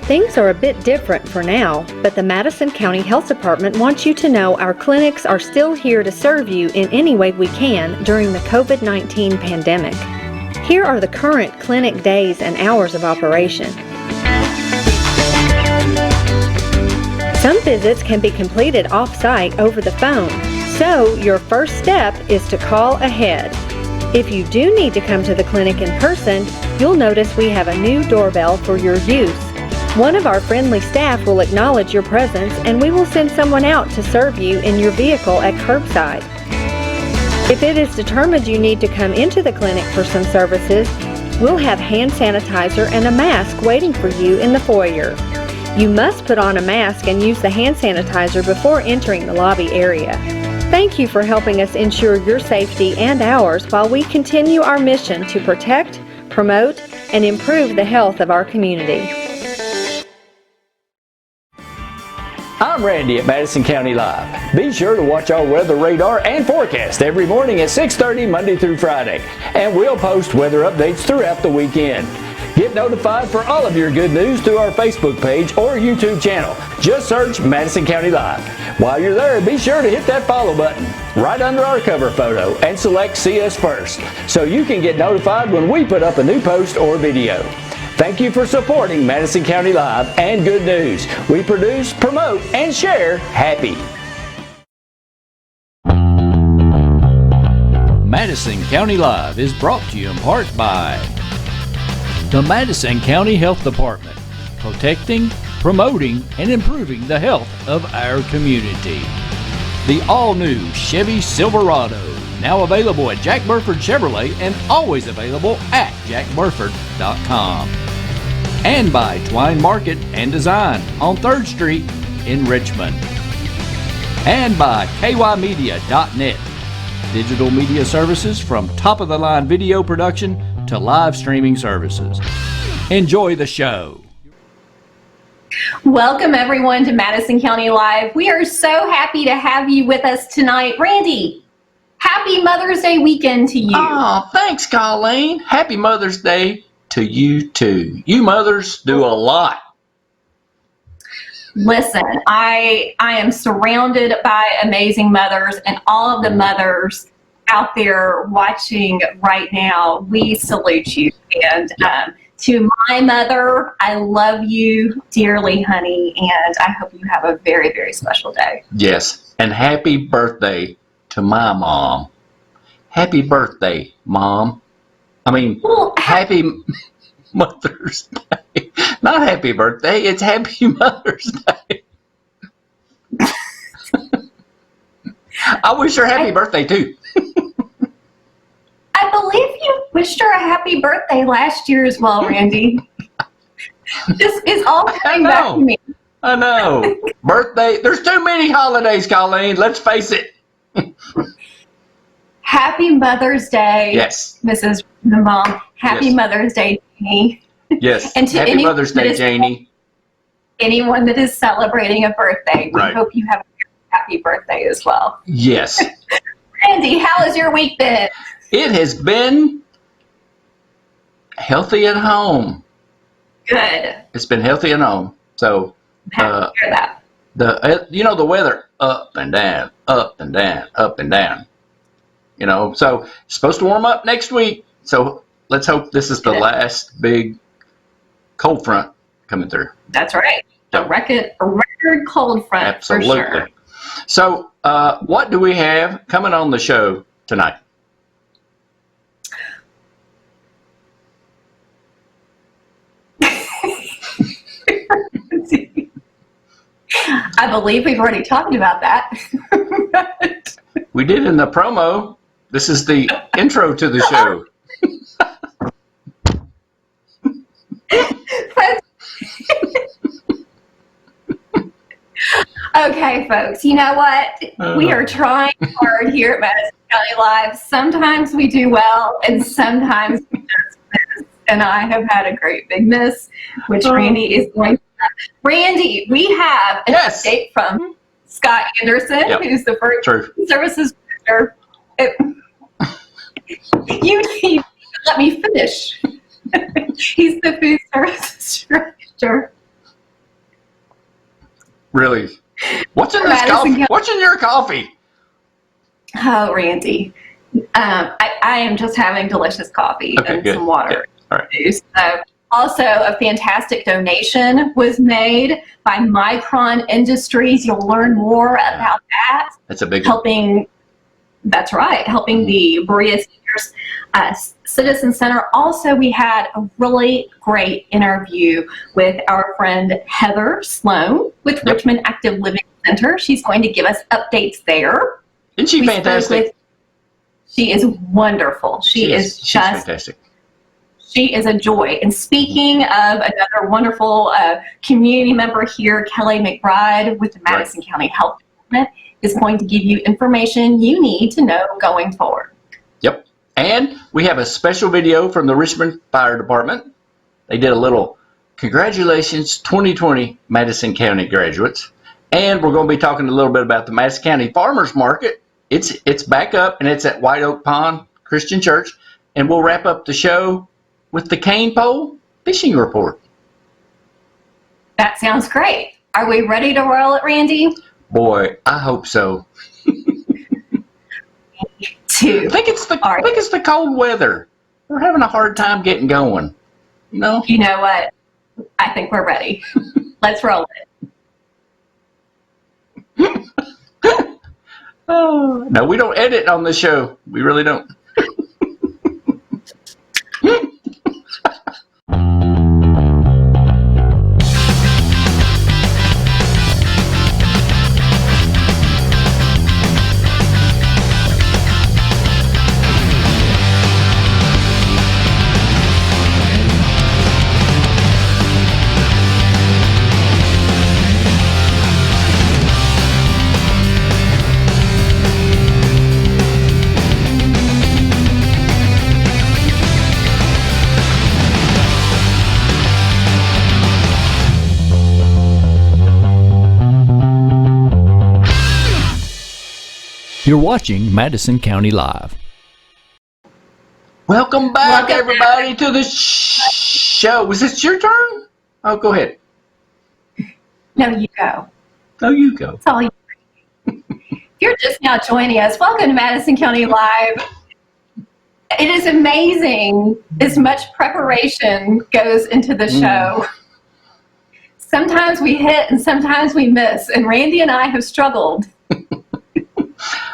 Things are a bit different for now, but the Madison County Health Department wants you to know our clinics are still here to serve you in any way we can during the COVID-19 pandemic. Here are the current clinic days and hours of operation. Some visits can be completed off-site over the phone, so your first step is to call ahead. If you do need to come to the clinic in person, you'll notice we have a new doorbell for your use. One of our friendly staff will acknowledge your presence, and we will send someone out to serve you in your vehicle at curbside. If it is determined you need to come into the clinic for some services, we'll have hand sanitizer and a mask waiting for you in the foyer. You must put on a mask and use the hand sanitizer before entering the lobby area. Thank you for helping us ensure your safety and ours while we continue our mission to protect, promote, and improve the health of our community. I'm Randy at Madison County Live. Be sure to watch our weather radar and forecast every morning at 6:30 Monday through Friday, and we'll post weather updates throughout the weekend. Get notified for all of your good news through our Facebook page or YouTube channel. Just search Madison County Live. While you're there, be sure to hit that follow button right under our cover photo and select See Us First so you can get notified when we put up a new post or video. Thank you for supporting Madison County Live and Good News. We produce, promote, and share happy. Madison County Live is brought to you in part by the Madison County Health Department, protecting, promoting, and improving the health of our community. The all-new Chevy Silverado, now available at Jack Burford Chevrolet and always available at jackburford.com. And by Twine Market and Design on 3rd Street in Richmond. And by kymedia.net, digital media services from top-of-the-line video production to live streaming services. Enjoy the show. Welcome everyone to Madison County Live. We are so happy to have you with us tonight. Randy, happy Mother's Day weekend to you. Oh, thanks, Colleen. Happy Mother's Day to you too. You mothers do a lot. Listen, I am surrounded by amazing mothers, and all of the mothers out there watching right now, we salute you. And to my mother, I love you dearly, honey, and I hope you have a very, very special day. Yes, and happy birthday to my mom. Happy birthday, Mom. I mean, happy Mother's Day. Not happy birthday, it's happy Mother's Day. I wish her happy birthday, too. I believe you wished her a happy birthday last year as well, Randy. This is all coming back to me. I know. Birthday. There's too many holidays, Colleen. Let's face it. Happy Mother's Day. Yes. Mrs. Mom. Happy Mother's Day, Janie. Yes. And to Happy Mother's Day, Janie. Anyone that is celebrating a birthday, we Right. hope you have a happy birthday as well. Yes. Randy, how has your week been? It has been healthy at home. Good. It's been healthy at home. So, Happy to hear that. the weather up and down, up and down, up and down. So it's supposed to warm up next week. So let's hope this is the last big cold front coming through. That's right. A record cold front. Absolutely. For sure. So what do we have coming on the show tonight? I believe we've already talked about that. We did in the promo. This is the intro to the show. Okay, folks, you know what? We are trying hard here at Madison County Live. Sometimes we do well, and sometimes we just miss. And I have had a great big miss, which Randy is going to have. Randy, we have an update from Scott Anderson, who's the first services director. You need to let me finish. He's the food services director Really? What's in this Madison coffee? County. What's in your coffee? Oh, Randy. I am just having delicious coffee and good. some water. Good. All right. So, also, a fantastic donation was made by Mikron Industries. You'll learn more about that. That's a big one. Helping the Berea Seniors Citizen Center. Also, we had a really great interview with our friend Heather Slone with Richmond Active Living Center. She's going to give us updates there. Isn't she fantastic? She is wonderful. She's fantastic. She is a joy. And speaking of another wonderful community member here, Kelley McBride with the Madison County Health Department is going to give you information you need to know going forward. Yep. And we have a special video from the Richmond Fire Department. They did a little congratulations 2020 Madison County graduates. And we're going to be talking a little bit about the Madison County Farmers Market. It's back up, and it's at White Oak Pond Christian Church. And we'll wrap up the show with the Cain Pole fishing report. That sounds great. Are we ready to roll it, Randy? Boy, I hope so. Two. I think it's the cold weather. We're having a hard time getting going. No? You know what? I think we're ready. Let's roll it. Oh, no, we don't edit on this show. We really don't. You're watching Madison County Live. Welcome back, everybody, to the show. Was this your turn? Oh, go ahead. No, you go. No, you go. That's all you. If you're just now joining us, welcome to Madison County Live. It is amazing as much preparation goes into the show. Sometimes we hit and sometimes we miss, and Randy and I have struggled.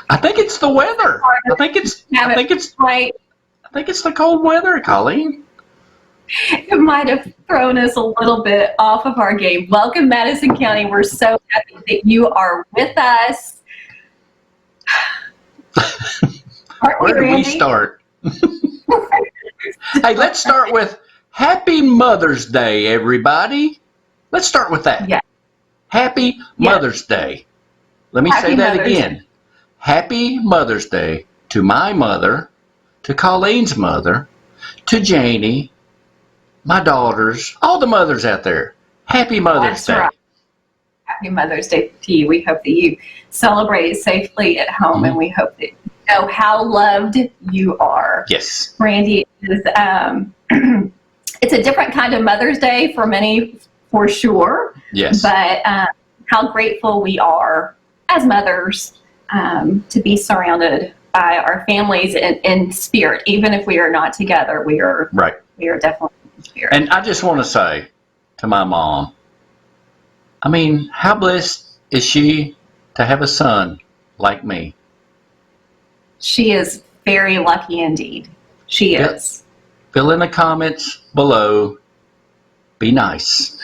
I think it's the weather. I think it's the cold weather, Colleen. It might have thrown us a little bit off of our game. Welcome, Madison County. We're so happy that you are with us. Where do we start? Hey, let's start with Happy Mother's Day, everybody. Let's start with that. Yeah. Happy Mother's Day. Let me say that again. Happy Mother's Day to my mother, to Colleen's mother, to Janie, my daughters, all the mothers out there. Happy Mother's Day. Right. Happy Mother's Day to you. We hope that you celebrate safely at home, and we hope that you know how loved you are. Yes. Randy, it's a different kind of Mother's Day for many, for sure. Yes. But how grateful we are as mothers to be surrounded by our families in spirit. Even if we are not together, we are definitely in spirit. And I just want to say to my mom, I mean, how blessed is she to have a son like me? She is very lucky indeed. She is. Fill in the comments below. Be nice.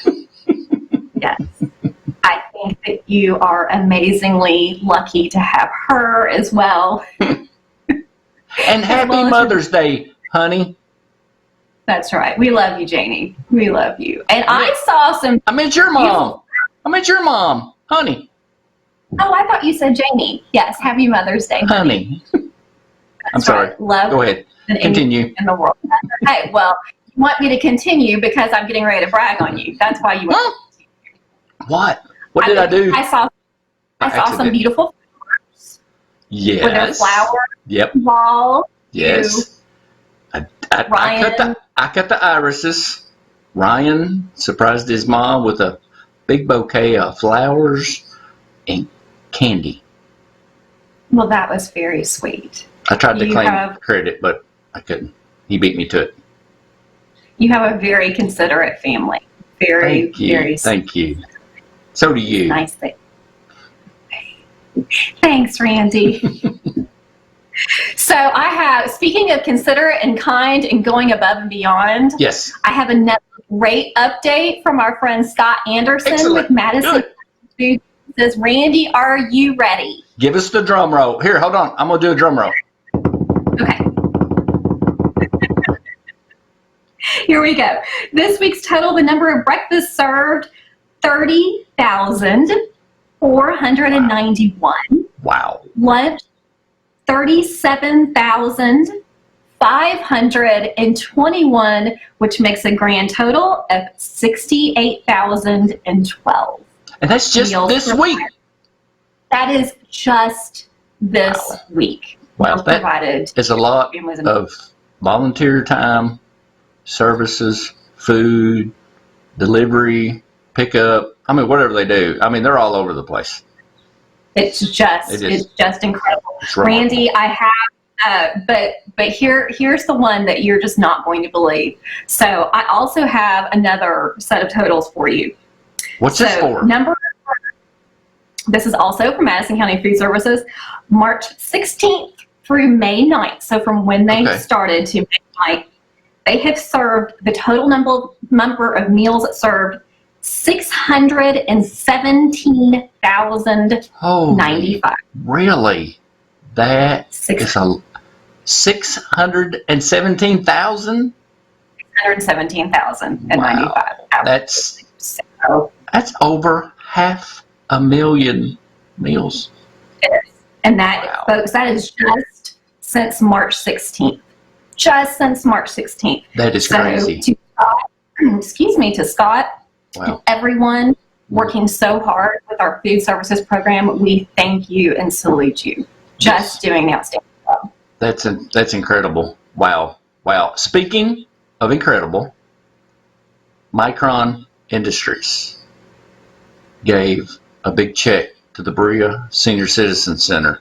Yes. I think that you are amazingly lucky to have her as well. And happy Mother's Day, honey. That's right. We love you, Janie. We love you. And I saw some... I meant your mom. I meant your mom, honey. Oh, I thought you said Janie. Yes, happy Mother's Day, honey. I'm sorry. Right. Love. Go ahead. Continue. In the world. Hey, well, you want me to continue because I'm getting ready to brag on you. That's why you want me to continue. What? What did I do? I saw some beautiful flowers. Yes. With a flower wall. Yes. I cut the irises. Ryan surprised his mom with a big bouquet of flowers and candy. Well, that was very sweet. I tried to You claim have- credit, but I couldn't. He beat me to it. You have a very considerate family. Very, Thank you. very Thank you. So do you. nice thing. Thanks, Randy. So I have, speaking of considerate and kind and going above and beyond, Yes. I have another great update from our friend Scott Anderson Excellent. with Madison. He says, Randy, are you ready? Give us the drum roll. Here, hold on. I'm going to do a drum roll. Okay. Here we go. This week's total, the number of breakfasts served, 30,491. Wow. Lunch, 37,521, which makes a grand total of 68,012. And that's just Meals this provided. week. That is just this week. Wow, Meals that provided. It's a lot Families. of volunteer time, services, food, delivery, pickup. I mean, whatever they do. I mean, they're all over the place. It's just, It is. it's just incredible. It's remarkable. Randy, I have, but here's the one that you're just not going to believe. So I also have another set of totals for you. What's this for? This is also from Madison County Food Services, March 16th through May 9th. So from when they Okay. started to May 9th, they have served the total number of meals served 617,095. Holy, really? That Six- is a 617,000? 617,095. That's So over 500,000 meals. it is. And that, Wow. folks, that is just since March 16th. Just since March 16th. That is crazy. To Scott, to Scott, Wow. everyone working so hard with our food services program, we thank you and salute you. Just doing the outstanding job. That's incredible. Wow. Wow. Speaking of incredible, Mikron Industries gave a big check to the Berea Senior Citizen Center.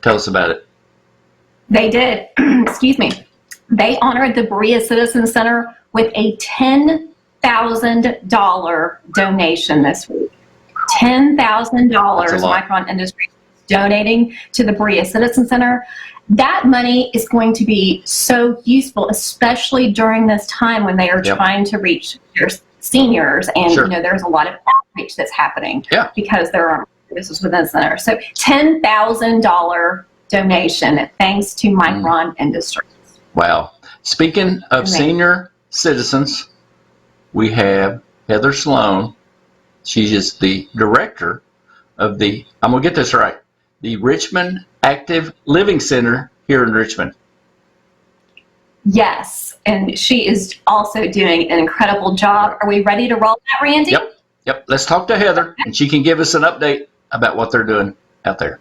Tell us about it. They did. Excuse me. They honored the Berea Citizen Center with a $10,000 donation this week. $10,000 That's a lot. Mikron Industries donating to the Berea Citizen Center. That money is going to be so useful, especially during this time when they are Yep. trying to reach their seniors, and Sure. there's a lot of outreach that's happening Yeah. because there are services within the center. So $10,000 donation thanks to Mikron Industries. Wow. Speaking of Amazing. senior citizens, we have Heather Slone. She is the director of the, I'm going to get this right, the Richmond Active Living Center here in Richmond. Yes, and she is also doing an incredible job. Are we ready to roll that, Randy? Yep. Let's talk to Heather, and she can give us an update about what they're doing out there.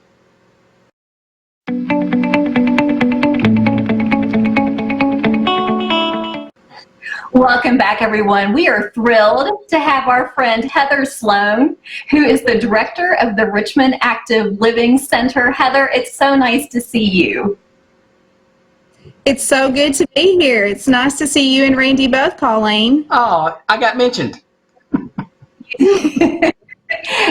Welcome back, everyone. We are thrilled to have our friend Heather Slone, who is the director of the Richmond Active Living Center. Heather, it's so nice to see you. It's so good to be here. It's nice to see you and Randy both, Colleen. Oh, I got mentioned.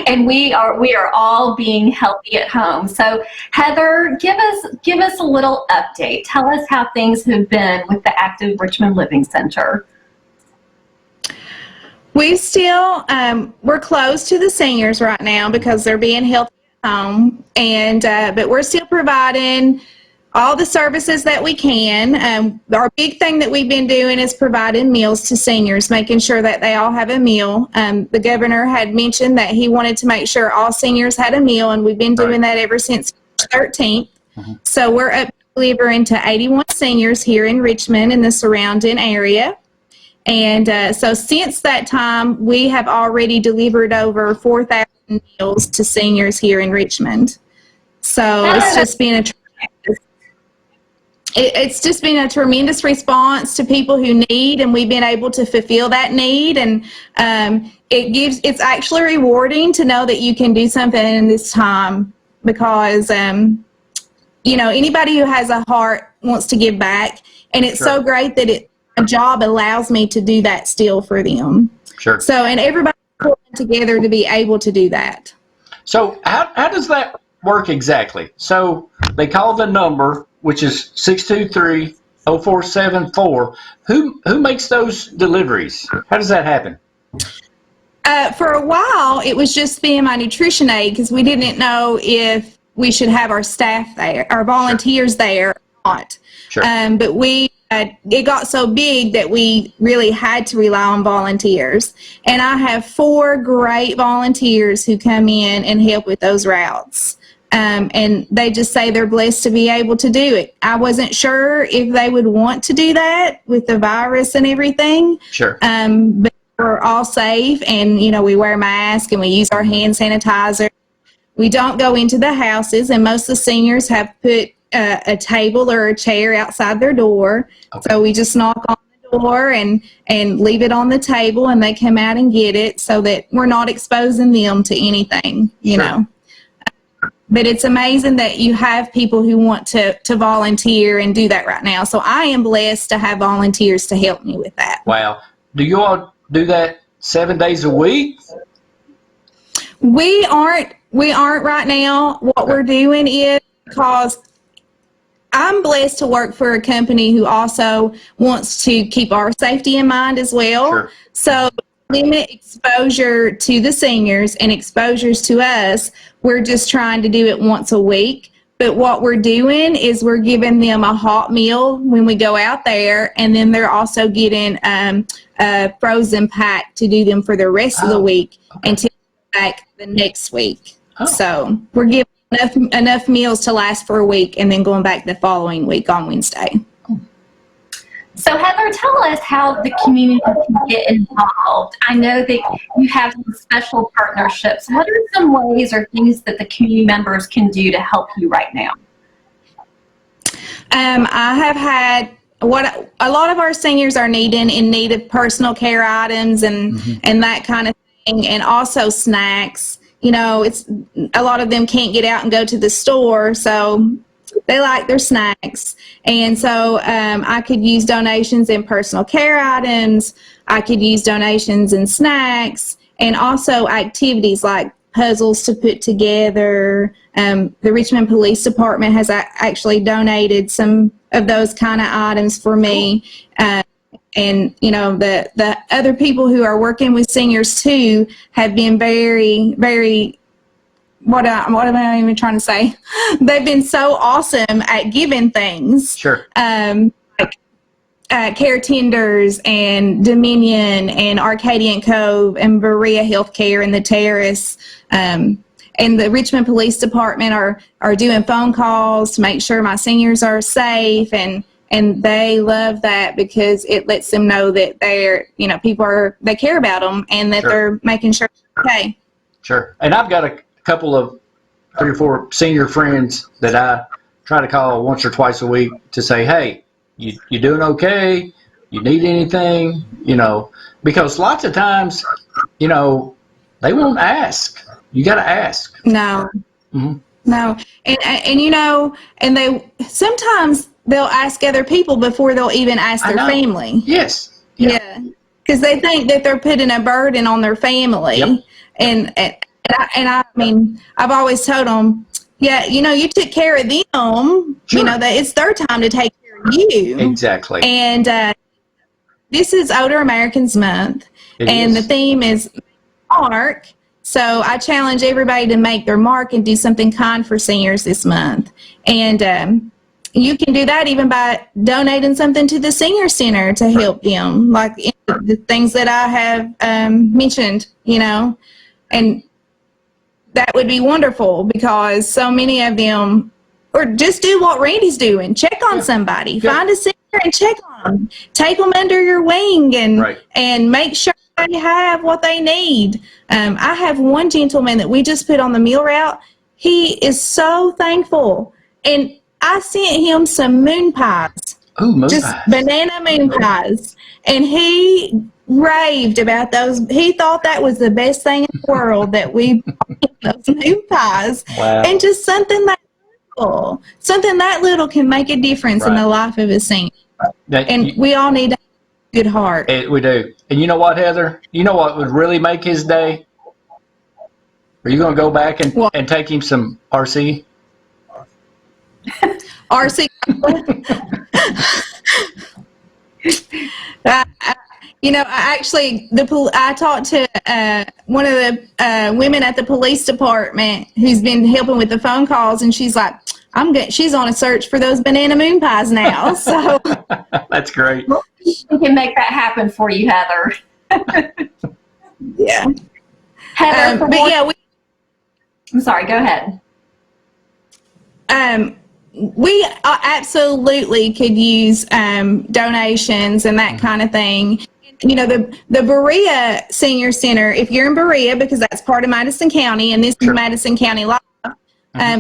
And we are all being healthy at home. So Heather, give us a little update. Tell us how things have been with the Active Richmond Living Center. We still, we're closed to the seniors right now because they're being healthy at home, and but we're still providing all the services that we can. Our big thing that we've been doing is providing meals to seniors, making sure that they all have a meal. The governor had mentioned that he wanted to make sure all seniors had a meal, and we've been doing that ever since March 13th. So we're up delivering to 81 seniors here in Richmond and the surrounding area. And so since that time, we have already delivered over 4,000 meals to seniors here in Richmond. So it's just been a tremendous. it's just been a tremendous response to people who need, and we've been able to fulfill that need. And it's actually rewarding to know that you can do something in this time, because anybody who has a heart wants to give back, and it's so great that a job allows me to do that still for them. Sure. So, and everybody's pulling together to be able to do that. So how does that work exactly? So they call the number, which is 623-0474. Who makes those deliveries? How does that happen? For a while, it was just being my nutrition aide, because we didn't know if we should have our staff there, our volunteers there or not. Sure. But it got so big that we really had to rely on volunteers. And I have 4 great volunteers who come in and help with those routes. And they just say they're blessed to be able to do it. I wasn't sure if they would want to do that with the virus and everything. Sure. But we're all safe, and, we wear masks and we use our hand sanitizer. We don't go into the houses, and most of the seniors have put a table or a chair outside their door. Okay. So we just knock on the door and leave it on the table, and they come out and get it, so that we're not exposing them to anything, you know. But it's amazing that you have people who want to volunteer and do that right now. So I am blessed to have volunteers to help me with that. Wow. Do you all do that 7 days a week? We aren't right now. What we're doing is, because I'm blessed to work for a company who also wants to keep our safety in mind as well. Sure. So limit exposure to the seniors and exposures to us. We're just trying to do it once a week. But what we're doing is we're giving them a hot meal when we go out there, and then they're also getting a frozen pack to do them for the rest of the week until back the next week. So we're giving enough meals to last for a week, and then going back the following week on Wednesday. So Heather, tell us how the community can get involved. I know that you have some special partnerships. What are some ways or things that the community members can do to help you right now? I have had a lot of our seniors are in need of personal care items and that kind of thing, and also snacks. It's a lot of them can't get out and go to the store, so they like their snacks. And so I could use donations in personal care items. I could use donations in snacks, and also activities like puzzles to put together. The Richmond Police Department has actually donated some of those kind of items for me. And, the other people who are working with seniors too have been very, very, what am I even trying to say? They've been so awesome at giving things. Sure. Like Care Tenders and Dominion and Arcadian Cove and Berea Healthcare and the Terrace. And the Richmond Police Department are doing phone calls to make sure my seniors are safe, and they love that because it lets them know that they care about them, and that they're making sure they're okay. Sure. And I've got a couple of 3 or 4 senior friends that I try to call once or twice a week to say, hey, you doing okay? You need anything? Because lots of times, they won't ask. You got to ask. No. Mm-hmm. No. And they sometimes they'll ask other people before they'll even ask their family. Yes. Yeah. Because they think that they're putting a burden on their family. Yep. And I mean, I've always told them, you took care of them. Sure. That it's their time to take care of you. Exactly. And this is Older Americans Month, the theme is mark. So I challenge everybody to make their mark and do something kind for seniors this month. And you can do that even by donating something to the senior center to help them, like the things that I have mentioned, and that would be wonderful, because so many of them, or just do what Randy's doing. Check on somebody. Find a senior and check on them. Take them under your wing and make sure they have what they need. I have one gentleman that we just put on the meal route. He is so thankful. And I sent him some moon pies. Ooh, moon Just pies. banana moon pies. And he raved about those. He thought that was the best thing in the world that we bought those moon pies. Wow. And just something that little can make a difference in Right. the life of a senior. Now, And we all need a good heart. we do. And you know what, Heather? You know what would really make his day? Are you going to go back What? and take him some RC? RC. I talked to one of the women at the police department who's been helping with the phone calls, and she's like, she's on a search for those banana moon pies now. So That's great. We can make that happen for you, Heather. yeah. Heather, But yeah, I'm sorry, go ahead. we absolutely could use donations and that kind of thing. You know, the Berea Senior Center, if you're in Berea, because that's part of Madison County, and this is Madison County Live,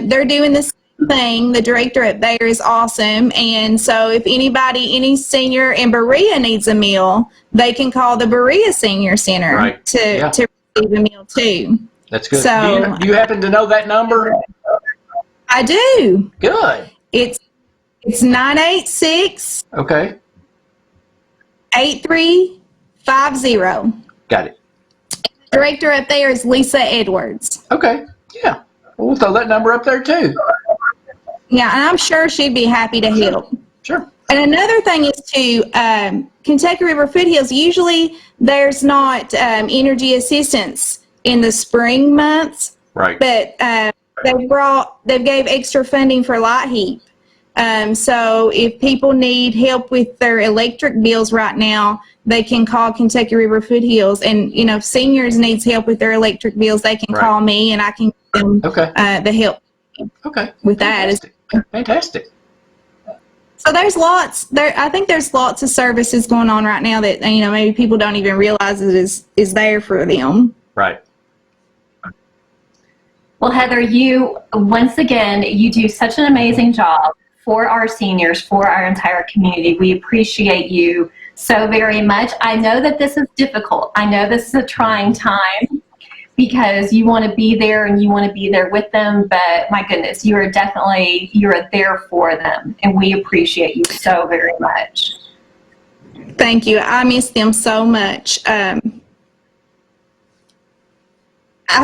they're doing the same thing. The director up there is awesome. And so if any senior in Berea needs a meal, they can call the Berea Senior Center to receive a meal too. That's good. So, do you happen to know that number? I do. Good. It's 986 Okay. 8350. Got it. Director up there is Lisa Edwards. Okay. Yeah. We'll throw that number up there too. Yeah, and I'm sure she'd be happy to help. Sure. And another thing is too, Kentucky River Foothills, usually there's not energy assistance in the spring months, Right. but they gave extra funding for light heat. So if people need help with their electric bills right now, they can call Kentucky River Foothills. And, you know, if seniors needs help with their electric bills, they can call me and I can give them the help with that. Fantastic. So there's I think there's lots of services going on right now that, you know, maybe people don't even realize is there for them. Right. Well, Heather, once again, you do such an amazing job for our seniors, for our entire community. We appreciate you so very much. I know that this is difficult. I know this is a trying time because you want to be there and you want to be there with them, but my goodness, you are there for them, and we appreciate you so very much. Thank you. I miss them so much. I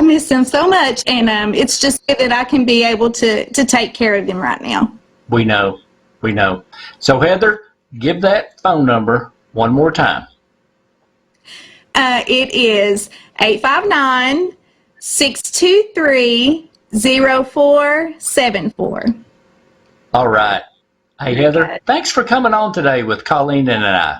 miss them so much, and it's just good that I can be able to take care of them right now. We know. So Heather, give that phone number one more time. It is 859-623-0474. All right. Hey, Heather, thanks for coming on today with Colleen and I.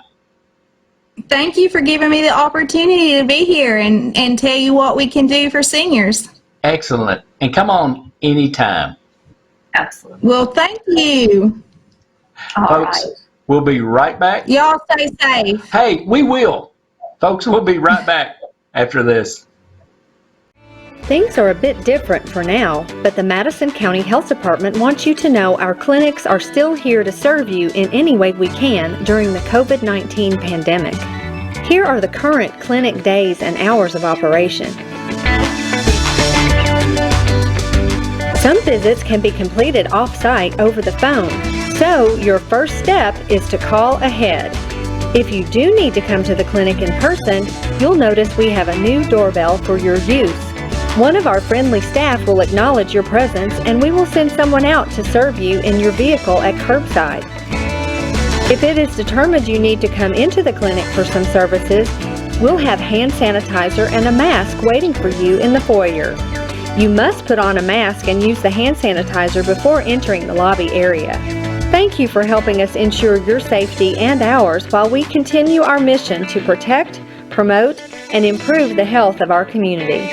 Thank you for giving me the opportunity to be here and tell you what we can do for seniors. Excellent. And come on anytime. Absolutely. Well, thank you. Folks, we'll be right back. Y'all stay safe. Hey, we will. Folks, we'll be right back after this. Things are a bit different for now, but the Madison County Health Department wants you to know our clinics are still here to serve you in any way we can during the COVID-19 pandemic. Here are the current clinic days and hours of operation. Some visits can be completed off-site over the phone, so your first step is to call ahead. If you do need to come to the clinic in person, you'll notice we have a new doorbell for your use. One of our friendly staff will acknowledge your presence, and we will send someone out to serve you in your vehicle at curbside. If it is determined you need to come into the clinic for some services, we'll have hand sanitizer and a mask waiting for you in the foyer. You must put on a mask and use the hand sanitizer before entering the lobby area. Thank you for helping us ensure your safety and ours while we continue our mission to protect, promote, and improve the health of our community.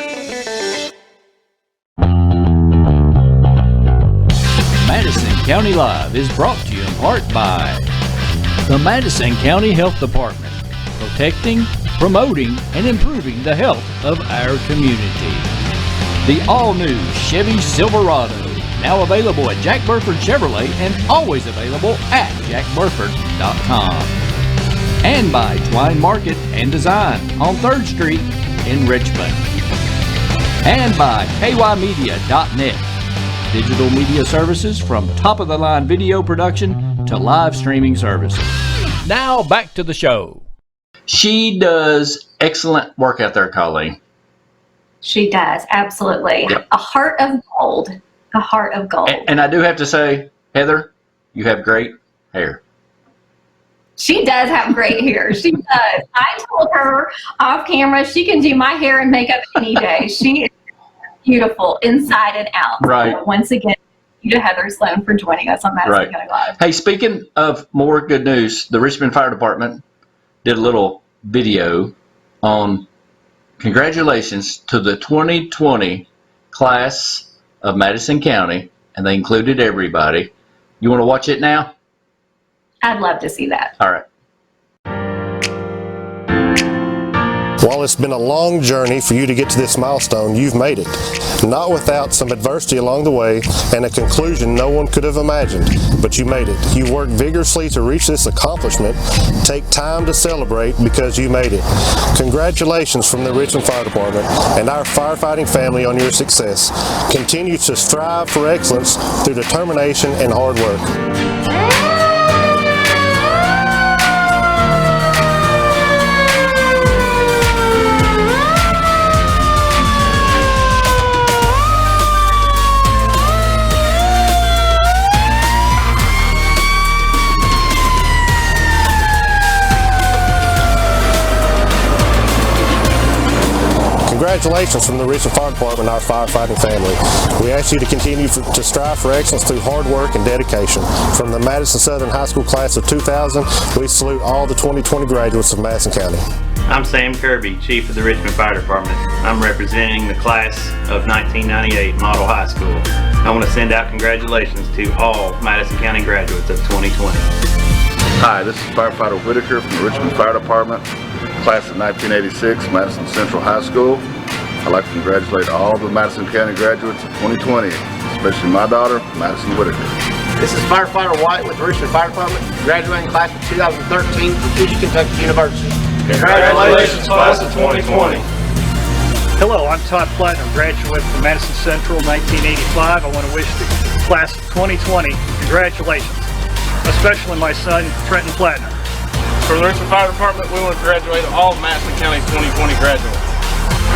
Madison County Live is brought to you in part by the Madison County Health Department, protecting, promoting, and improving the health of our community. The all-new Chevy Silverado, now available at Jack Burford Chevrolet and always available at jackburford.com. And by Twine Market and Design on 3rd Street in Richmond. And by kymedia.net. Digital media services from top-of-the-line video production to live streaming services. Now back to the show. She does excellent work out there, Colleen. She does, absolutely. Yep. A heart of gold. A heart of gold. And I do have to say, Heather, you have great hair. She does have great hair. She does. I told her off camera she can do my hair and makeup any day. She is beautiful inside and out. Right. So once again, thank you to Heather Slone for joining us on Madison County Live. Hey, speaking of more good news, the Richmond Fire Department did a little video on congratulations to the 2020 class of Madison County, and they included everybody. You want to watch it now? I'd love to see that. All right. While it's been a long journey for you to get to this milestone, you've made it. Not without some adversity along the way and a conclusion no one could have imagined, but you made it. You worked vigorously to reach this accomplishment. Take time to celebrate because you made it. Congratulations from the Richmond Fire Department and our firefighting family on your success. Continue to strive for excellence through determination and hard work. Congratulations from the Richmond Fire Department and our firefighting family. We ask you to continue to strive for excellence through hard work and dedication. From the Madison Southern High School class of 2000, we salute all the 2020 graduates of Madison County. I'm Sam Kirby, Chief of the Richmond Fire Department. I'm representing the class of 1998 Model High School. I want to send out congratulations to all Madison County graduates of 2020. Hi, this is Firefighter Whitaker from the Richmond Fire Department, class of 1986, Madison Central High School. I'd like to congratulate all the Madison County graduates of 2020, especially my daughter, Madison Whitaker. This is Firefighter White with the Richmond Fire Department, graduating class of 2013 from East Kentucky University. Congratulations, class of 2020. Hello, I'm Todd Platinum, graduate from Madison Central 1985. I want to wish the class of 2020 congratulations, especially my son, Trenton Platinum. For the Richmond Fire Department, we want to congratulate all Madison County 2020 graduates.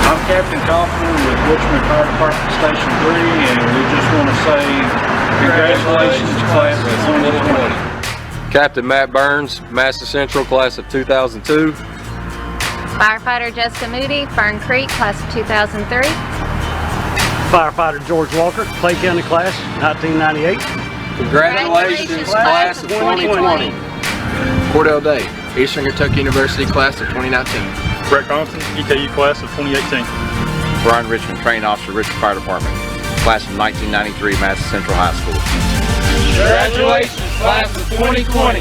I'm Captain Kaufman with Richmond Fire Department Station 3, and we just want to say congratulations, class of 2020. Captain Matt Burns, Madison Central, class of 2002. Firefighter Jessica Moody, Fern Creek, class of 2003. Firefighter George Walker, Clay County class, 1998. Congratulations, class of 2020. Cordell Day, Eastern Kentucky University, class of 2019. Brett Compton, EKU class of 2018. Brian Richmond, Training Officer, Richmond Fire Department, class of 1993, Madison Central High School. Congratulations, class of 2020.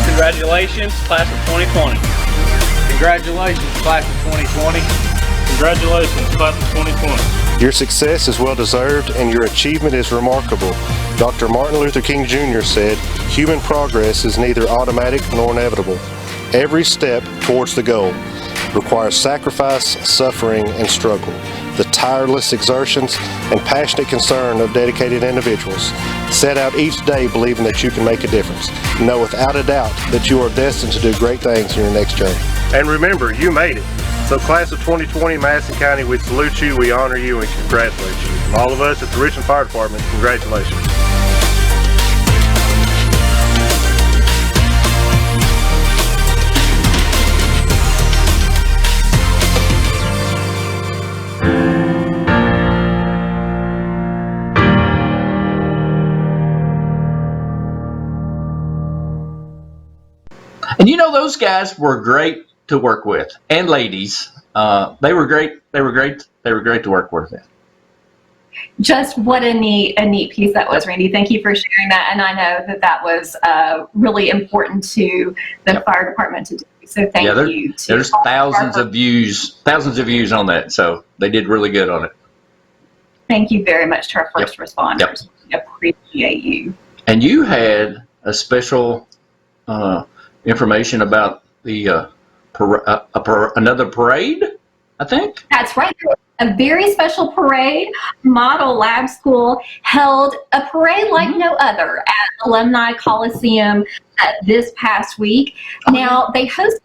Congratulations, class of 2020. Congratulations, class of 2020. Congratulations, class of 2020. Your success is well deserved and your achievement is remarkable. Dr. Martin Luther King Jr. said, "Human progress is neither automatic nor inevitable. Every step towards the goal requires sacrifice, suffering, and struggle. The tireless exertions and passionate concern of dedicated individuals. Set out each day believing that you can make a difference. Know without a doubt that you are destined to do great things in your next journey." And remember, you made it. So class of 2020 Madison County, we salute you, we honor you, and congratulate you. From all of us at the Richmond Fire Department, congratulations. And you know, those guys were great to work with, and ladies. They were great. They were great to work with. Just what a neat piece that was, Randy. Thank you for sharing that. And I know that was really important to the fire department to do. So thank you. There's thousands of views on that. So they did really good on it. thank you very much to our first responders. We appreciate you. And you had a special information about the another parade, I think? That's right. A very special parade. Model Lab School held a parade like no other at Alumni Coliseum this past week. Now, they hosted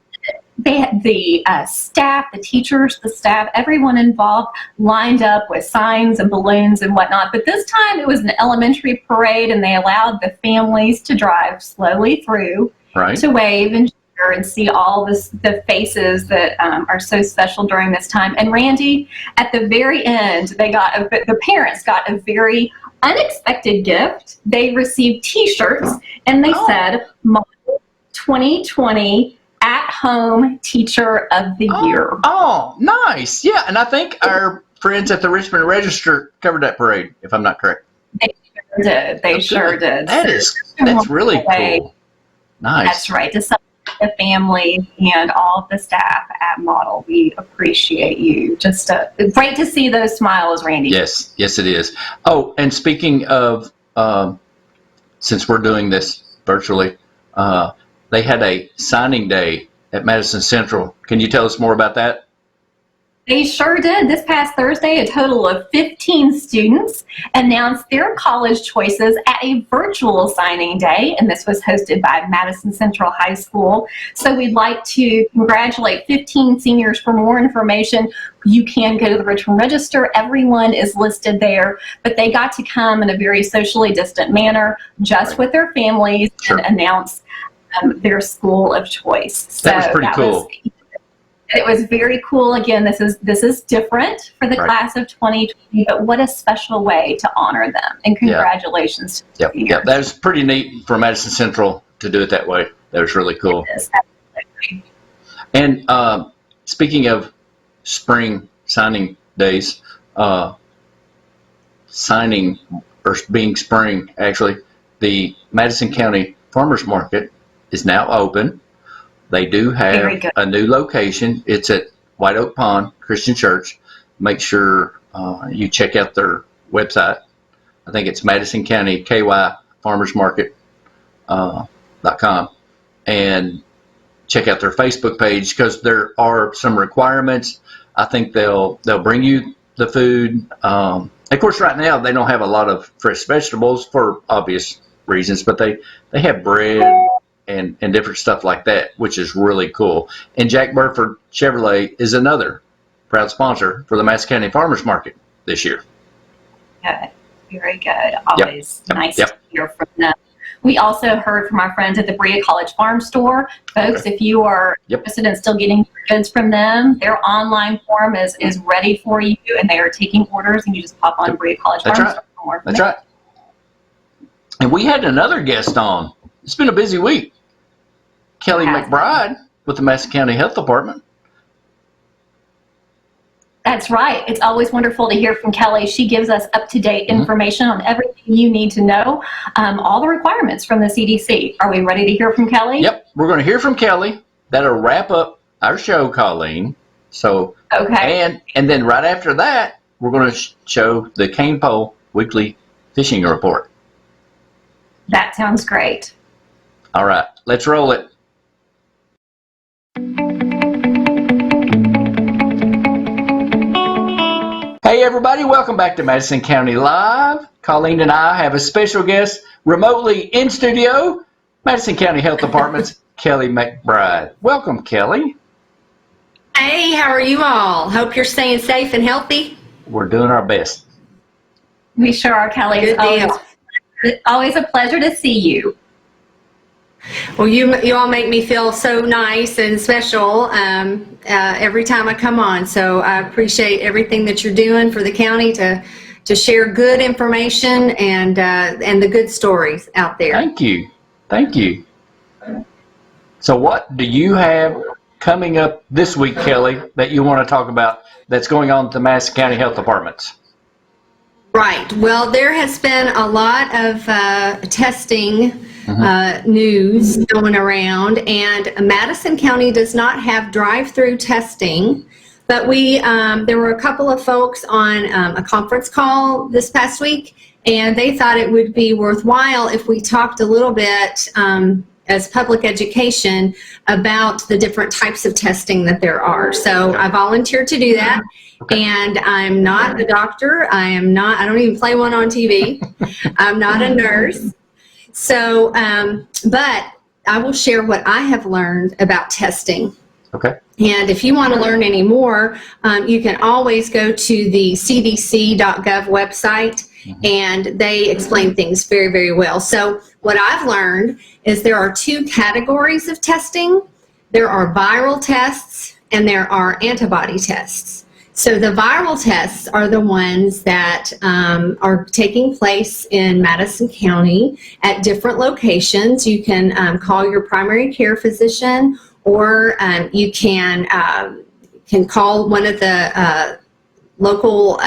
the staff, the teachers, the staff, everyone involved lined up with signs and balloons and whatnot. But this time it was an elementary parade, and they allowed the families to drive slowly through to wave and cheer and see all the faces that are so special during this time. And Randy, at the very end, the parents got a very unexpected gift. They received T-shirts, and they said, Model 2020 At-Home Teacher of the Year. Oh, nice. Yeah, and I think our friends at the Richmond Register covered that parade, if I'm not correct. They sure did. They sure did. That's really cool. Nice. That's right. To celebrate the family and all of the staff at Model, we appreciate you. Just great to see those smiles, Randy. Yes, it is. Oh, and speaking of, since we're doing this virtually, they had a signing day at Madison Central. Can you tell us more about that? They sure did. This past Thursday, a total of 15 students announced their college choices at a virtual signing day, and this was hosted by Madison Central High School. So we'd like to congratulate 15 seniors. For more information, you can go to the Richmond Register. Everyone is listed there, but they got to come in a very socially distant manner, just with their families, and announce their school of choice. So that was pretty cool. It was very cool. Again, this is different for the class of 2020, but what a special way to honor them. And congratulations to the that was pretty neat for Madison Central to do it that way. That was really cool. And speaking of spring signing days, being spring, actually, the Madison County Farmers Market is now open. They do have a new location. It's at White Oak Pond Christian Church. Make sure you check out their website. I think it's Madison County KY Farmers Market.com, and check out their Facebook page, because there are some requirements. I think they'll bring you the food. Of course, right now they don't have a lot of fresh vegetables for obvious reasons, but they have bread and different stuff like that, which is really cool. And Jack Burford Chevrolet is another proud sponsor for the Madison County Farmers Market this year. Good. Very good. Always nice to hear from them. We also heard from our friends at the Berea College Farm Store. Folks, if you are interested in still getting goods from them, their online form is ready for you, and they are taking orders, and you just pop on Berea College Farm Store for more. That's right. And we had another guest on. It's been a busy week. Kelley McBride with the Madison County Health Department. That's right. It's always wonderful to hear from Kelley. She gives us up-to-date information on everything you need to know, all the requirements from the CDC. Are we ready to hear from Kelley? Yep. We're going to hear from Kelley. That'll wrap up our show, Colleen. So, and then right after that, we're going to show the Cain Pole Weekly Fishing Report. That sounds great. All right. Let's roll it. Hey everybody, welcome back to Madison County Live. Colleen and I have a special guest remotely in studio, Madison County Health Department's Kelley McBride. Welcome, Kelley. Hey, how are you all? Hope you're staying safe and healthy. We're doing our best. We sure are, Kelley. It's always a pleasure to see you. Well, you all make me feel so nice and special every time I come on. So I appreciate everything that you're doing for the county to share good information and the good stories out there. Thank you. Thank you. So what do you have coming up this week, Kelley, that you want to talk about that's going on at the Madison County Health Departments? Right. Well, there has been a lot of testing news going around, and Madison County does not have drive-through testing But there were a couple of folks on a conference call this past week, and they thought it would be worthwhile if we talked a little bit as public education about the different types of testing that there are. So I volunteered to do that. And I'm not a doctor. I don't even play one on TV. I'm not a nurse. So, but I will share what I have learned about testing. Okay. And if you want to learn any more, you can always go to the cdc.gov website, and they explain things very, very well. So what I've learned is there are two categories of testing. There are viral tests and there are antibody tests. So the viral tests are the ones that are taking place in Madison County at different locations. You can call your primary care physician, or you can call one of the local,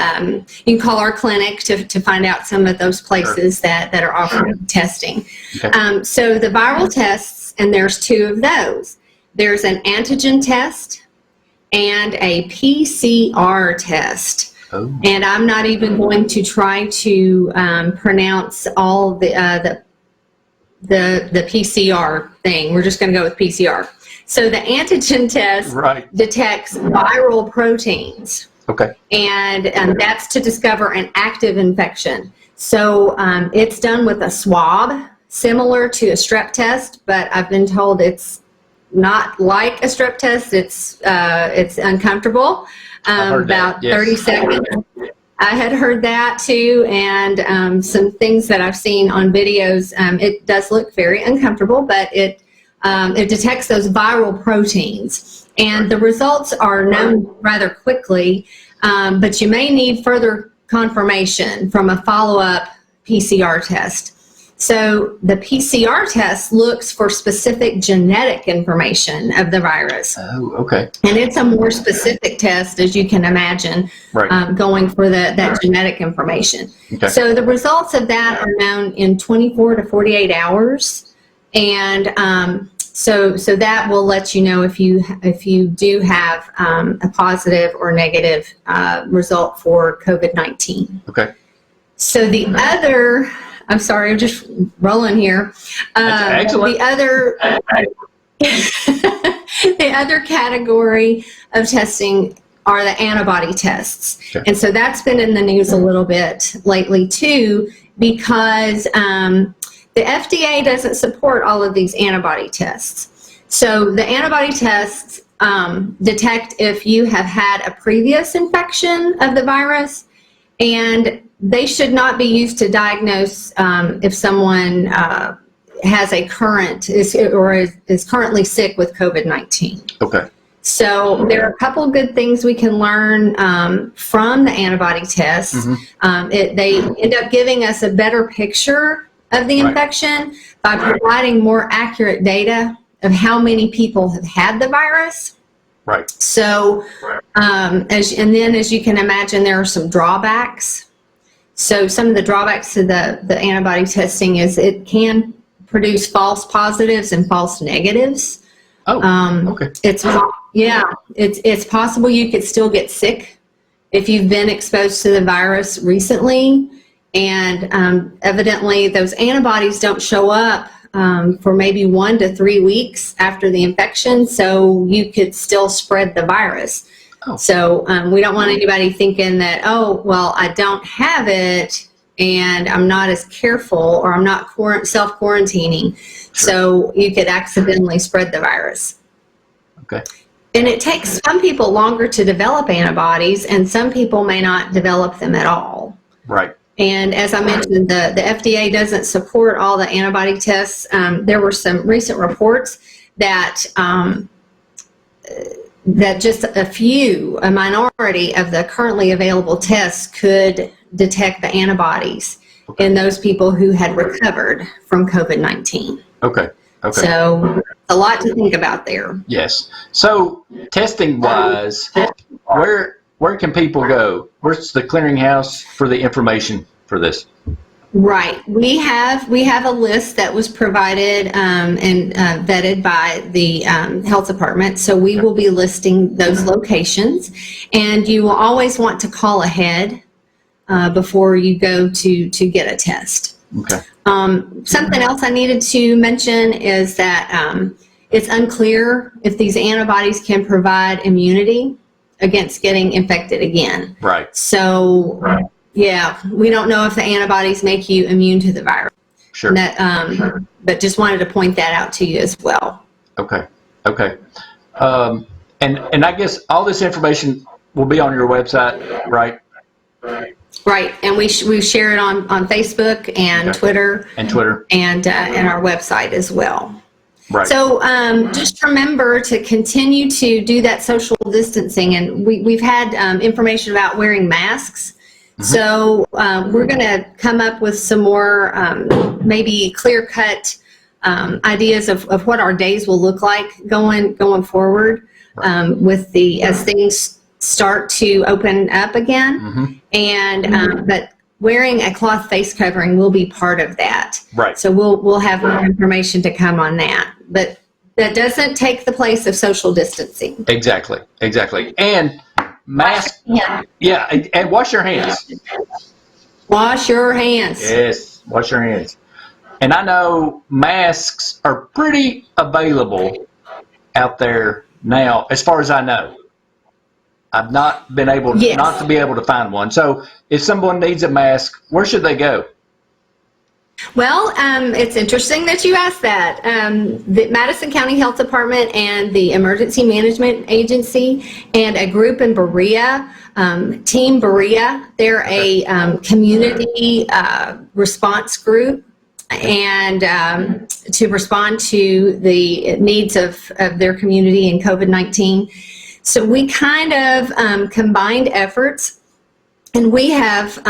you can call our clinic to find out some of those places that are offering testing. Okay. So the viral tests, and there's two of those. There's an antigen test and a PCR test. Oh. And I'm not even going to try to pronounce all the PCR thing. We're just going to go with PCR. So the antigen test detects viral proteins. Okay. And that's to discover an active infection. So it's done with a swab, similar to a strep test, but I've been told it's not like a strep test. It's uncomfortable. About 30 seconds. I had heard that too, and some things that I've seen on videos. It does look very uncomfortable, but it detects those viral proteins, and the results are known rather quickly. But you may need further confirmation from a follow-up PCR test. So the PCR test looks for specific genetic information of the virus. Oh, okay. And it's a more specific test, as you can imagine, going for that genetic information. Okay. So the results of that are known in 24 to 48 hours. And so that will let you know if you do have a positive or negative result for COVID-19. Okay. So the other, I'm sorry, I'm just rolling here. Excellent. The other category of testing are the antibody tests. Okay. And so that's been in the news a little bit lately too, because the FDA doesn't support all of these antibody tests. So the antibody tests detect if you have had a previous infection of the virus, and they should not be used to diagnose if someone has a current is currently sick with COVID-19. Okay. So there are a couple of good things we can learn from the antibody tests. Mm-hmm. They end up giving us a better picture of the infection by providing more accurate data of how many people have had the virus. Right. So, as you can imagine, there are some drawbacks. So some of the drawbacks to the antibody testing is it can produce false positives and false negatives. Oh, okay. It's possible you could still get sick if you've been exposed to the virus recently, and evidently those antibodies don't show up for maybe 1 to 3 weeks after the infection, so you could still spread the virus. Oh. So we don't want anybody thinking that, oh, well, I don't have it and I'm not as careful, or I'm not self-quarantining, so you could accidentally spread the virus. Okay. And it takes some people longer to develop antibodies, and some people may not develop them at all. Right. And as I mentioned, the FDA doesn't support all the antibody tests. There were some recent reports that just a minority of the currently available tests could detect the antibodies in those people who had recovered from COVID-19. Okay. Okay. So a lot to think about there. Yes. So testing wise, where can people go? Where's the clearinghouse for the information for this? Right. We have a list that was provided and vetted by the health department. So we will be listing those locations, and you will always want to call ahead before you go to get a test. Okay. Something else I needed to mention is that it's unclear if these antibodies can provide immunity against getting infected again. Right. So, yeah, we don't know if the antibodies make you immune to the virus. Sure. But just wanted to point that out to you as well. Okay. Okay. And I guess all this information will be on your website, right? Right, and we share it on Facebook and Twitter. And Twitter. And our website as well. Right. So just remember to continue to do that social distancing, and we've had information about wearing masks. Mm-hmm. So we're going to come up with some more maybe clear-cut ideas of what our days will look like going forward with as things start to open up again. Mm-hmm. And but wearing a cloth face covering will be part of that. Right. So we'll have more information to come on that. But that doesn't take the place of social distancing. Exactly. And mask. Yeah, and wash your hands. Wash your hands. Yes, wash your hands. And I know masks are pretty available out there now, as far as I know. I've not been able not to be able to find one. So if someone needs a mask, where should they go? Well, it's interesting that you asked that. The Madison County Health Department and the Emergency Management Agency and a group in Berea, Team Berea, they're a community response group, and to respond to the needs of their community in COVID-19. So we kind of combined efforts, and we have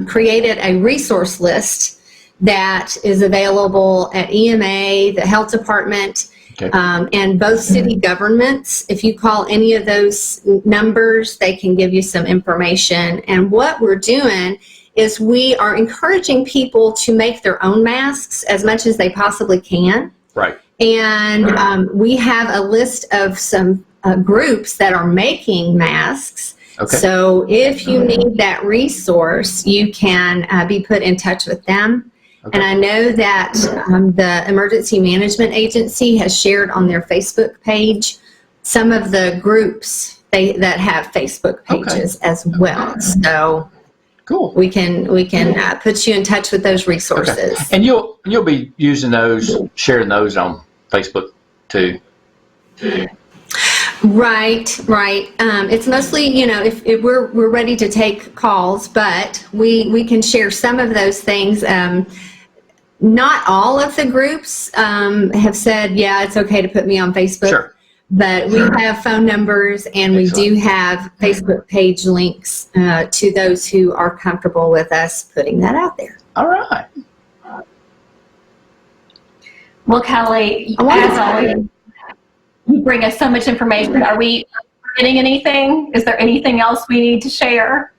created a resource list that is available at EMA, the health department, and both city governments. If you call any of those numbers, they can give you some information. And what we're doing is we are encouraging people to make their own masks as much as they possibly can. Right. And we have a list of some groups that are making masks. Okay. So if you need that resource, you can be put in touch with them. Okay. And I know that the Emergency Management Agency has shared on their Facebook page some of the groups that have Facebook pages as well. So cool. We can put you in touch with those resources. Okay. And you'll be using those, sharing those on Facebook too. Right. It's mostly, if we're ready to take calls, but we can share some of those things. Not all of the groups have said, yeah, it's okay to put me on Facebook. Sure. But we have phone numbers, and we do have Facebook page links to those who are comfortable with us putting that out there. All right. Well, Kelley, as always, you bring us so much information. Are we forgetting anything? Is there anything else we need to share?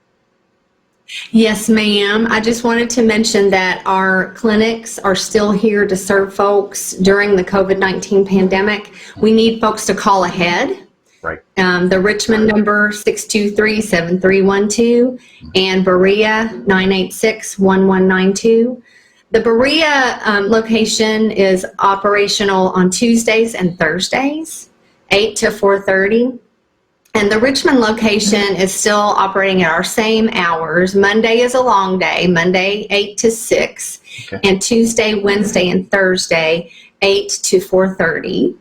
Yes, ma'am. I just wanted to mention that our clinics are still here to serve folks during the COVID-19 pandemic. We need folks to call ahead. Right. The Richmond number 623-7312 and Berea 986-1192. The Berea location is operational on Tuesdays and Thursdays, 8 to 4:30. And the Richmond location is still operating at our same hours. Monday is a long day, Monday 8 to 6, and Tuesday, Wednesday, and Thursday 8 to 4:30.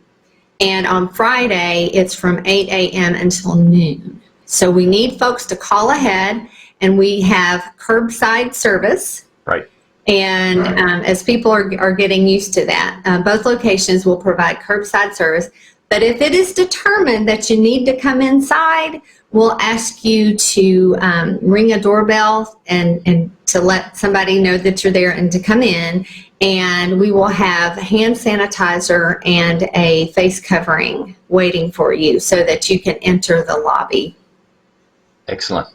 And on Friday, it's from 8 a.m. until noon. So we need folks to call ahead, and we have curbside service. Right. And as people are getting used to that, both locations will provide curbside service. But if it is determined that you need to come inside, we'll ask you to ring a doorbell and to let somebody know that you're there and to come in. And we will have hand sanitizer and a face covering waiting for you so that you can enter the lobby. Excellent.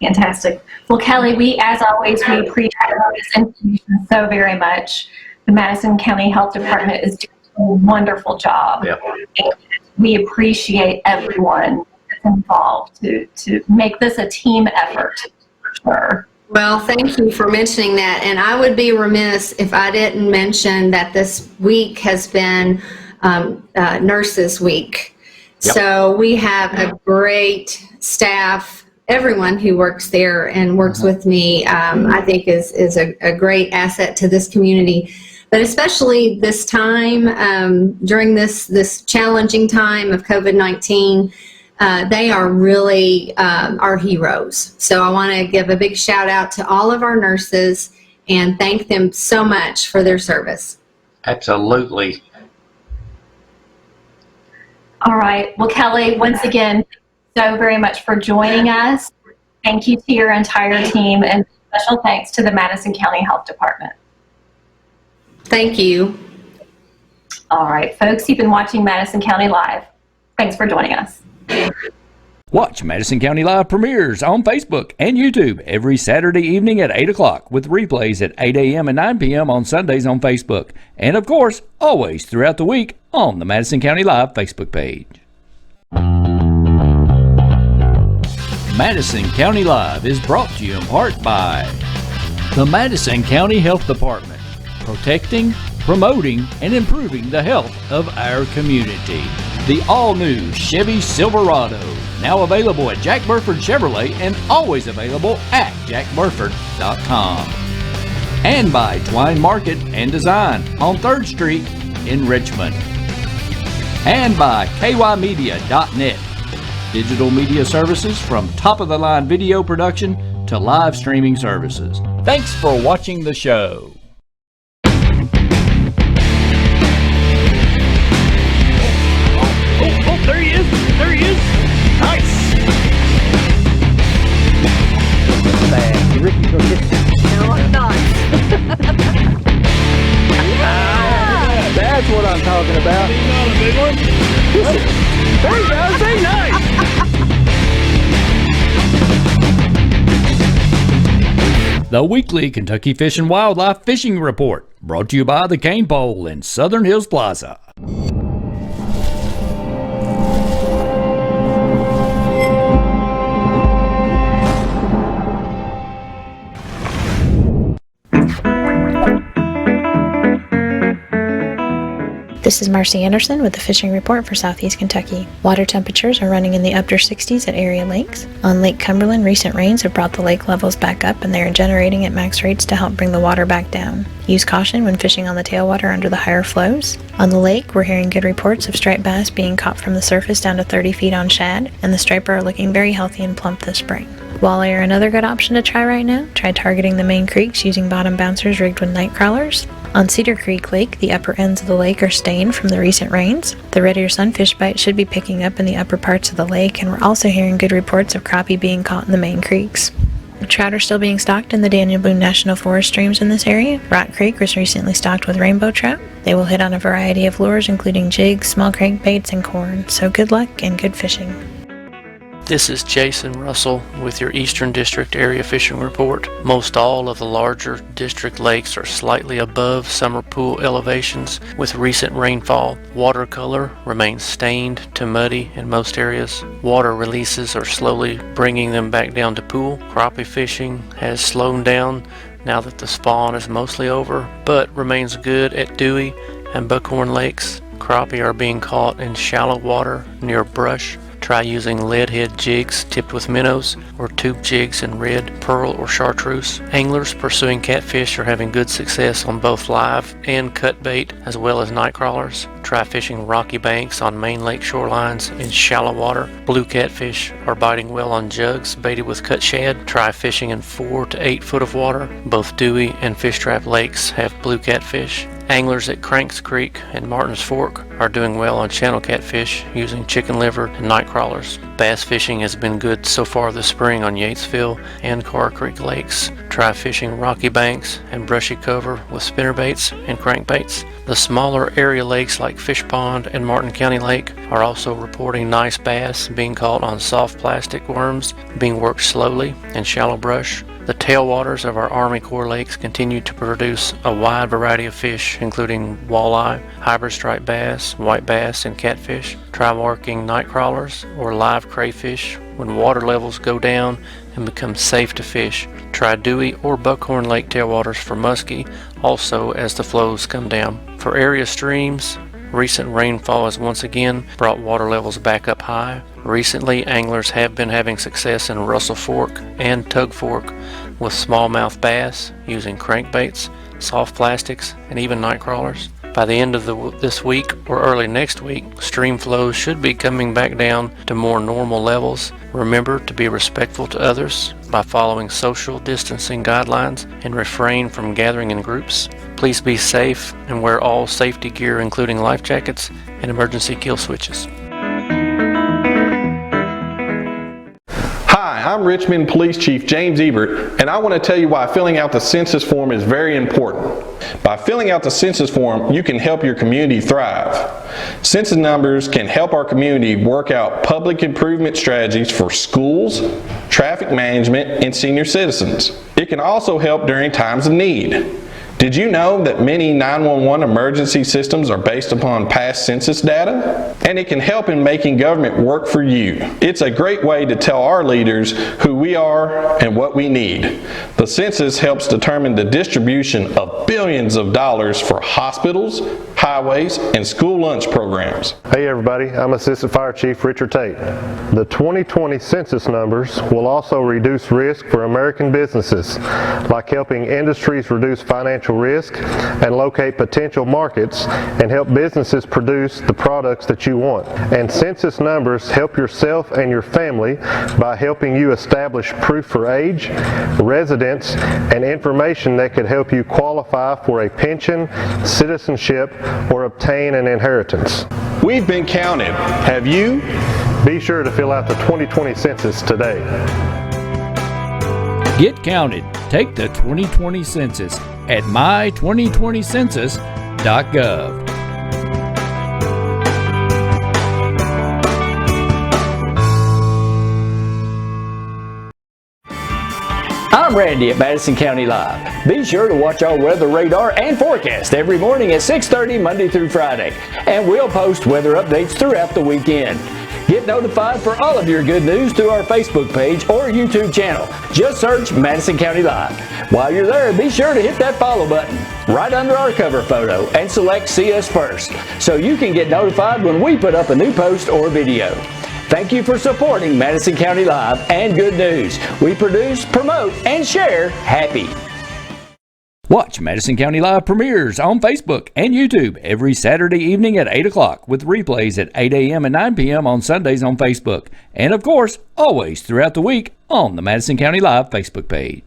Fantastic. Well, Kelley, as always, we appreciate this information so very much. The Madison County Health Department is doing a wonderful job. Yep. And we appreciate everyone that's involved to make this a team effort, for sure. Well, thank you for mentioning that. And I would be remiss if I didn't mention that this week has been Nurses Week. Yep. So we have a great staff. Everyone who works there and works with me, I think is a great asset to this community. But especially this time, during this challenging time of COVID-19, they are really our heroes. So I want to give a big shout out to all of our nurses and thank them so much for their service. Absolutely. All right. Well, Kelley, once again, so very much for joining us. Thank you to your entire team, and special thanks to the Madison County Health Department. Thank you. All right, folks, you've been watching Madison County Live. Thanks for joining us. Watch Madison County Live premieres on Facebook and YouTube every Saturday evening at 8 o'clock with replays at 8 a.m. and 9 p.m. on Sundays on Facebook. And of course, always throughout the week on the Madison County Live Facebook page. Madison County Live is brought to you in part by the Madison County Health Department, protecting, promoting, and improving the health of our community. The all-new Chevy Silverado, now available at Jack Burford Chevrolet and always available at jackburford.com. And by Twine Market and Design on 3rd Street in Richmond. And by kymedia.net, digital media services from top-of-the-line video production to live streaming services. Thanks for watching the show. Oh, there he is! There he is! Nice! No, I'm not. That's what I'm talking about. He's not a big one. There you go. Say nice. The weekly Kentucky Fish and Wildlife Fishing Report, brought to you by the Cain Pole in Southern Hills Plaza. This is Marcy Anderson with the Fishing Report for Southeast Kentucky. Water temperatures are running in the upper 60s at area lakes. On Lake Cumberland, recent rains have brought the lake levels back up and they are generating at max rates to help bring the water back down. Use caution when fishing on the tailwater under the higher flows. On the lake, we're hearing good reports of striped bass being caught from the surface down to 30 feet on shad, and the striper are looking very healthy and plump this spring. Walleye are another good option to try right now. Try targeting the main creeks using bottom bouncers rigged with night crawlers. On Cedar Creek Lake, the upper ends of the lake are stained from the recent rains. The red ear sunfish bite should be picking up in the upper parts of the lake, and we're also hearing good reports of crappie being caught in the main creeks. The trout are still being stocked in the Daniel Boone National Forest streams in this area. Rock Creek was recently stocked with rainbow trout. They will hit on a variety of lures, including jigs, small crankbaits, and corn. So good luck and good fishing. This is Jason Russell with your Eastern District Area Fishing Report. Most all of the larger district lakes are slightly above summer pool elevations with recent rainfall. Water color remains stained to muddy in most areas. Water releases are slowly bringing them back down to pool. Crappie fishing has slowed down now that the spawn is mostly over, but remains good at Dewey and Buckhorn Lakes. Crappie are being caught in shallow water near brush. Try using lead head jigs tipped with minnows or tube jigs in red, pearl, or chartreuse. Anglers pursuing catfish are having good success on both live and cut bait as well as night crawlers. Try fishing rocky banks on main lake shorelines in shallow water. Blue catfish are biting well on jugs baited with cut shad. Try fishing in 4 to 8 foot of water. Both Dewey and Fish Trap lakes have blue catfish. Anglers at Cranks Creek and Martin's Fork are doing well on channel catfish using chicken liver and night crawlers. Bass fishing has been good so far this spring on Yatesville and Carr Creek lakes. Try fishing rocky banks and brushy cover with spinnerbaits and crankbaits. The smaller area lakes like Fish Pond and Martin County Lake are also reporting nice bass being caught on soft plastic worms being worked slowly and shallow brush. The tailwaters of our Army Corps lakes continue to produce a wide variety of fish, including walleye, hybrid striped bass, white bass, and catfish. Try working night crawlers or live crayfish when water levels go down and become safe to fish. Try Dewey or Buckhorn Lake tailwaters for muskie, also as the flows come down. For area streams, recent rainfall has once again brought water levels back up high. Recently, anglers have been having success in Russell Fork and Tug Fork with smallmouth bass using crankbaits, soft plastics, and even night crawlers. By the end of this week or early next week, stream flows should be coming back down to more normal levels. Remember to be respectful to others by following social distancing guidelines and refrain from gathering in groups. Please be safe and wear all safety gear, including life jackets and emergency kill switches. Hi, I'm Richmond Police Chief James Ebert, and I want to tell you why filling out the census form is very important. By filling out the census form, you can help your community thrive. Census numbers can help our community work out public improvement strategies for schools, traffic management, and senior citizens. It can also help during times of need. Did you know that many 911 emergency systems are based upon past census data? And it can help in making government work for you. It's a great way to tell our leaders who we are and what we need. The census helps determine the distribution of billions of dollars for hospitals, highways, and school lunch programs. Hey everybody, I'm Assistant Fire Chief Richard Tate. The 2020 census numbers will also reduce risk for American businesses, like helping industries reduce financial risk and locate potential markets and help businesses produce the products that you want. And census numbers help yourself and your family by helping you establish proof for age, residence, and information that could help you qualify for a pension, citizenship, or obtain an inheritance. We've been counted. Have you? Be sure to fill out the 2020 census today. Get counted. Take the 2020 census at my2020census.gov. I'm Randy at Madison County Live. Be sure to watch our weather radar and forecast every morning at 6:30 Monday through Friday, and we'll post weather updates throughout the weekend. Get notified for all of your good news through our Facebook page or YouTube channel. Just search Madison County Live. While you're there, be sure to hit that follow button right under our cover photo and select See Us First so you can get notified when we put up a new post or video. Thank you for supporting Madison County Live and Good News. We produce, promote, and share happy. Watch Madison County Live premieres on Facebook and YouTube every Saturday evening at 8 o'clock with replays at 8 a.m. and 9 p.m. on Sundays on Facebook. And of course, always throughout the week on the Madison County Live Facebook page.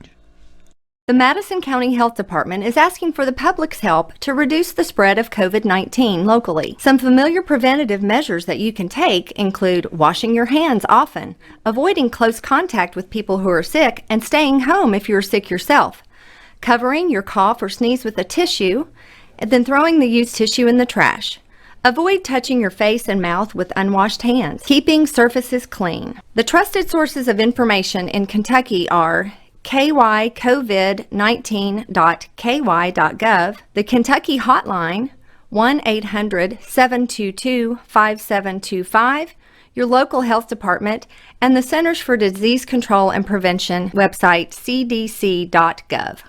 The Madison County Health Department is asking for the public's help to reduce the spread of COVID-19 locally. Some familiar preventative measures that you can take include washing your hands often, avoiding close contact with people who are sick, and staying home if you're sick yourself, covering your cough or sneeze with a tissue, and then throwing the used tissue in the trash. Avoid touching your face and mouth with unwashed hands. Keeping surfaces clean. The trusted sources of information in Kentucky are kycovid19.ky.gov, the Kentucky Hotline, 1-800-722-5725, your local health department, and the Centers for Disease Control and Prevention website, cdc.gov.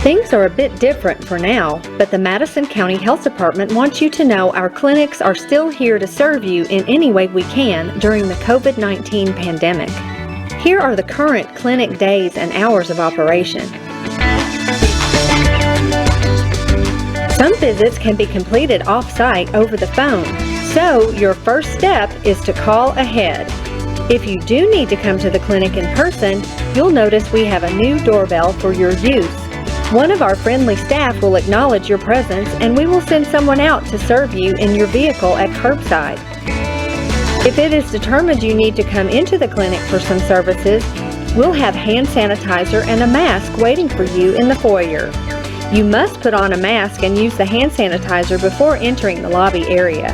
Things are a bit different for now, but the Madison County Health Department wants you to know our clinics are still here to serve you in any way we can during the COVID-19 pandemic. Here are the current clinic days and hours of operation. Some visits can be completed off-site over the phone, so your first step is to call ahead. If you do need to come to the clinic in person, you'll notice we have a new doorbell for your use. One of our friendly staff will acknowledge your presence, and we will send someone out to serve you in your vehicle at curbside. If it is determined you need to come into the clinic for some services, we'll have hand sanitizer and a mask waiting for you in the foyer. You must put on a mask and use the hand sanitizer before entering the lobby area.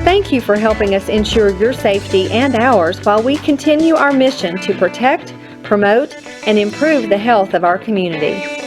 Thank you for helping us ensure your safety and ours while we continue our mission to protect, promote, and improve the health of our community.